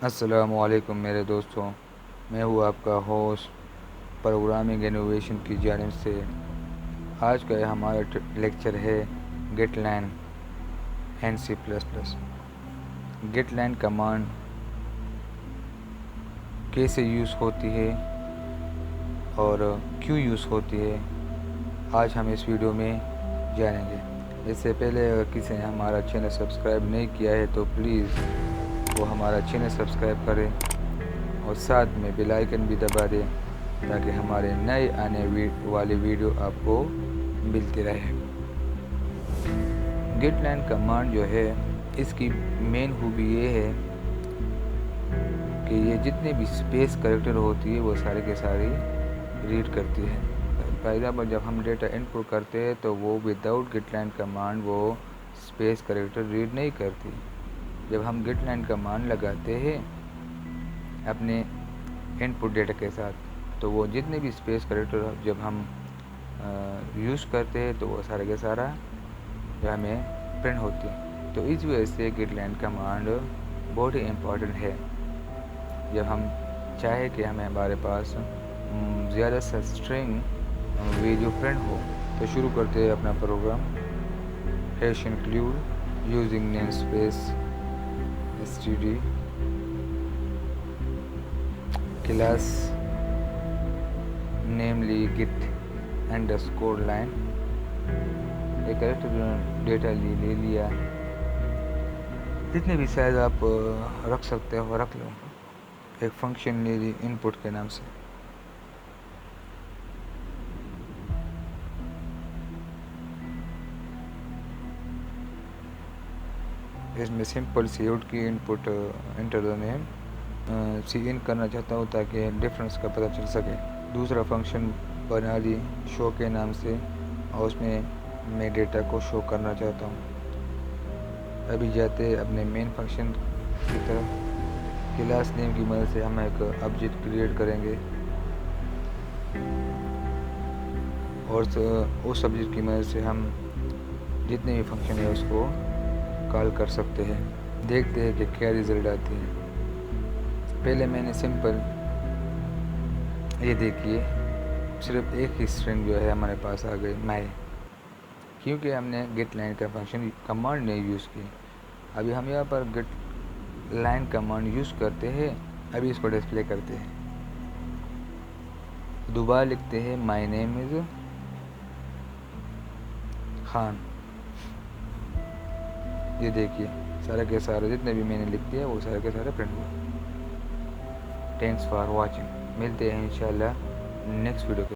अस्सलामुअलैकुम मेरे दोस्तों, मैं हूँ आपका होस्ट प्रोग्रामिंग इनोवेशन की जानिब से। आज का हमारा लेक्चर है getline and C plus plus. Getline command कैसे यूज़ होती है और क्यों यूज़ होती है, आज हम इस वीडियो में जानेंगे। इससे पहले अगर किसी ने हमारा चैनल सब्सक्राइब नहीं किया है तो प्लीज़ वो हमारा चैनल सब्सक्राइब करें और साथ में बेल आइकन भी दबा दें ताकि हमारे नए आने वाली वीडियो आपको मिलती रहे। गेटलाइन कमांड जो है, इसकी मेन खूबी ये है कि ये जितने भी स्पेस कैरेक्टर होती है वो सारे के सारे रीड करती है। पहला बार जब हम डेटा इनपुट करते हैं तो वो विदाउट गेटलाइन कमांड वो स्पेस कैरेक्टर रीड नहीं करती। जब हम गेटलाइन कमांड लगाते हैं अपने इनपुट डेटा के साथ तो वो जितने भी स्पेस कैरेक्टर जब हम यूज़ करते हैं तो वो सारे के सारा जो हमें प्रिंट होती है। तो इस वजह से गेटलाइन कमांड बहुत ही इम्पोर्टेंट है। जब हम चाहे कि हमारे पास ज़्यादा सा स्ट्रिंग वीडियो प्रिंट हो तो शुरू करते हैं अपना program hash include using namespace std class namely git underscore line. एक कैरेक्टर डेटा ले लिया, जितने भी साइज आप रख सकते हो रख लो। एक फंक्शन ले ली इनपुट के नाम से। इसमें सिंपल सी आउट की इनपुट इंटर द नेम सी इन करना चाहता हूँ ताकि डिफरेंस का पता चल सके। दूसरा फंक्शन बना ली शो के नाम से और उसमें मैं डेटा को शो करना चाहता हूँ। अभी जाते अपने मेन फंक्शन की तरफ। क्लास नेम की मदद से हम एक ऑब्जेक्ट क्रिएट करेंगे और उस ऑब्जेक्ट की मदद से हम जितने भी फंक्शन है उसको कॉल कर सकते हैं। देखते हैं कि क्या रिज़ल्ट आती है। पहले मैंने सिंपल ये देखिए सिर्फ एक ही स्ट्रिंग जो है हमारे पास आ गई माई, क्योंकि हमने गेट लाइन का फंक्शन कमांड नहीं यूज़ की। अभी हम यहाँ पर गेट लाइन कमांड यूज़ करते हैं। अभी इसको डिस्प्ले करते हैं। दोबारा लिखते हैं माई नेम इज़ खान। ये देखिए सारे के सारे जितने भी मैंने लिख दिया वो सारे के सारे प्रिंट हुए। Thanks for watching. मिलते हैं इंशाल्लाह नेक्स्ट वीडियो के।